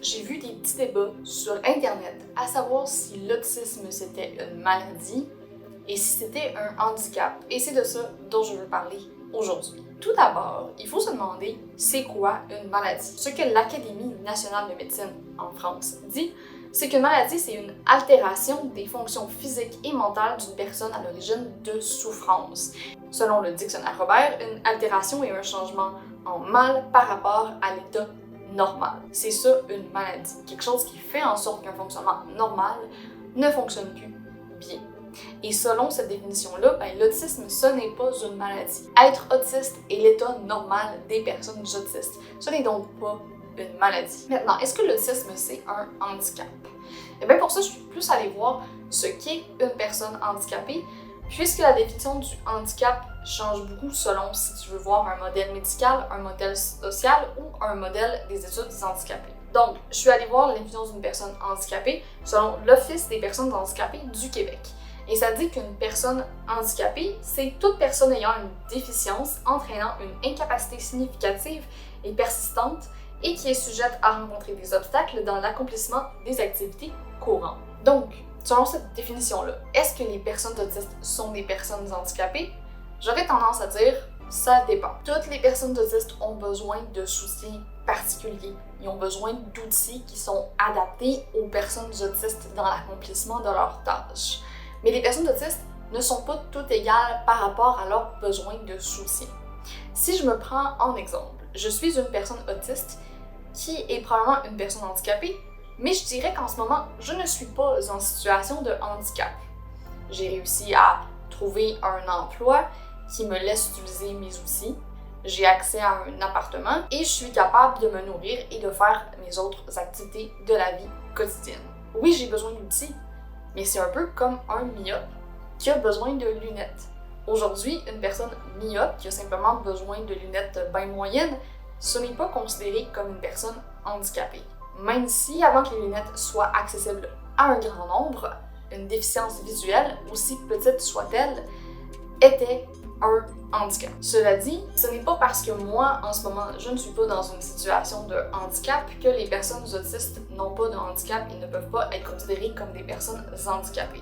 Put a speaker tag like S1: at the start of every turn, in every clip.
S1: j'ai vu des petits débats sur Internet à savoir si l'autisme c'était une maladie et si c'était un handicap. Et c'est de ça dont je veux parler aujourd'hui. Tout d'abord, il faut se demander c'est quoi une maladie. Ce que l'Académie nationale de médecine en France dit, c'est qu'une maladie, c'est une altération des fonctions physiques et mentales d'une personne à l'origine de souffrance. Selon le dictionnaire Robert, une altération est un changement en mal par rapport à l'état normal. C'est ça une maladie, quelque chose qui fait en sorte qu'un fonctionnement normal ne fonctionne plus bien. Et selon cette définition-là, l'autisme, ce n'est pas une maladie. Être autiste est l'état normal des personnes autistes. Ce n'est donc pas une maladie. Maintenant, est-ce que l'autisme, c'est un handicap? Et bien pour ça, je suis plus allée voir ce qu'est une personne handicapée, puisque la définition du handicap change beaucoup selon si tu veux voir un modèle médical, un modèle social ou un modèle des études des handicapés. Donc, je suis allée voir la définition d'une personne handicapée selon l'Office des personnes handicapées du Québec. Et ça dit qu'une personne handicapée, c'est toute personne ayant une déficience entraînant une incapacité significative et persistante et qui est sujette à rencontrer des obstacles dans l'accomplissement des activités courantes. Donc, selon cette définition-là, est-ce que les personnes autistes sont des personnes handicapées? J'aurais tendance à dire, ça dépend. Toutes les personnes autistes ont besoin de soutien particulier. Ils ont besoin d'outils qui sont adaptés aux personnes autistes dans l'accomplissement de leurs tâches. Mais les personnes autistes ne sont pas toutes égales par rapport à leurs besoins de soutien. Si je me prends en exemple, je suis une personne autiste qui est probablement une personne handicapée, mais je dirais qu'en ce moment, je ne suis pas en situation de handicap. J'ai réussi à trouver un emploi qui me laisse utiliser mes outils, j'ai accès à un appartement et je suis capable de me nourrir et de faire mes autres activités de la vie quotidienne. Oui, j'ai besoin d'outils, mais c'est un peu comme un myope qui a besoin de lunettes. Aujourd'hui, une personne myope qui a simplement besoin de lunettes bien moyennes, ce n'est pas considéré comme une personne handicapée. Même si, avant que les lunettes soient accessibles à un grand nombre, une déficience visuelle, aussi petite soit-elle, était un handicap. Cela dit, ce n'est pas parce que moi, en ce moment, je ne suis pas dans une situation de handicap que les personnes autistes n'ont pas de handicap et ne peuvent pas être considérées comme des personnes handicapées.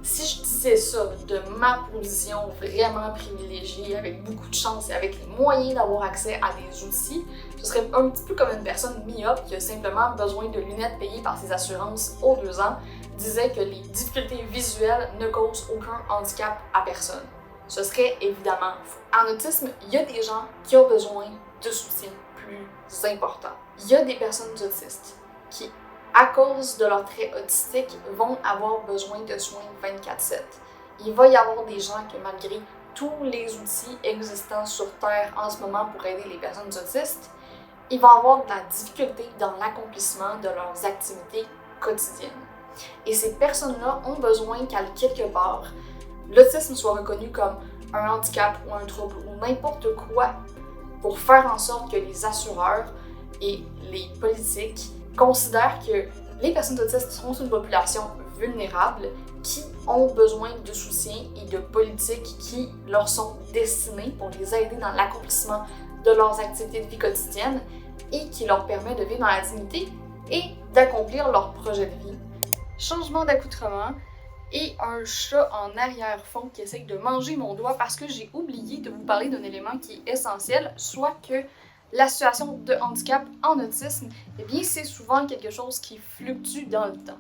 S1: Si je disais ça de ma position vraiment privilégiée, avec beaucoup de chance et avec les moyens d'avoir accès à des outils, ce serait un petit peu comme une personne myope qui a simplement besoin de lunettes payées par ses assurances aux 2 ans, disait que les difficultés visuelles ne causent aucun handicap à personne. Ce serait évidemment faux. En autisme, il y a des gens qui ont besoin de soutien plus important. Il y a des personnes autistes qui, à cause de leur trait autistique, vont avoir besoin de soins 24/7. Il va y avoir des gens que malgré tous les outils existants sur Terre en ce moment pour aider les personnes autistes, ils vont avoir de la difficulté dans l'accomplissement de leurs activités quotidiennes. Et ces personnes-là ont besoin qu'à quelque part, l'autisme soit reconnu comme un handicap ou un trouble ou n'importe quoi pour faire en sorte que les assureurs et les politiques considèrent que les personnes autistes sont une population vulnérable qui ont besoin de soutien et de politiques qui leur sont destinées pour les aider dans l'accomplissement de leurs activités de vie quotidienne et qui leur permet de vivre dans la dignité et d'accomplir leur projet de vie. Changement d'accoutrement et un chat en arrière-fond qui essaye de manger mon doigt parce que j'ai oublié de vous parler d'un élément qui est essentiel, soit que la situation de handicap en autisme, eh bien, c'est souvent quelque chose qui fluctue dans le temps.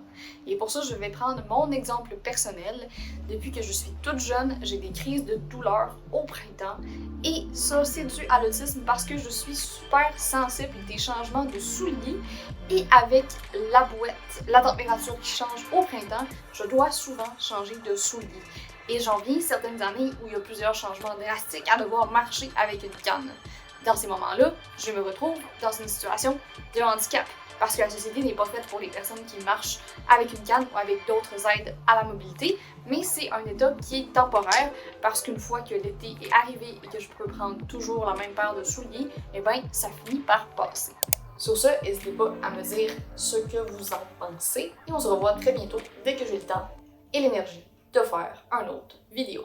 S1: Et pour ça, je vais prendre mon exemple personnel. Depuis que je suis toute jeune, j'ai des crises de douleur au printemps. Et ça, c'est dû à l'autisme parce que je suis super sensible des changements de souliers. Et avec la boîte, la température qui change au printemps, je dois souvent changer de souliers. Et j'en viens certaines années où il y a plusieurs changements drastiques à devoir marcher avec une canne. Dans ces moments-là, je me retrouve dans une situation de handicap parce que la société n'est pas faite pour les personnes qui marchent avec une canne ou avec d'autres aides à la mobilité, mais c'est un état qui est temporaire parce qu'une fois que l'été est arrivé et que je peux prendre toujours la même paire de souliers, eh bien, ça finit par passer. Sur ce, n'hésitez pas à me dire ce que vous en pensez et on se revoit très bientôt dès que j'ai le temps et l'énergie de faire une autre vidéo.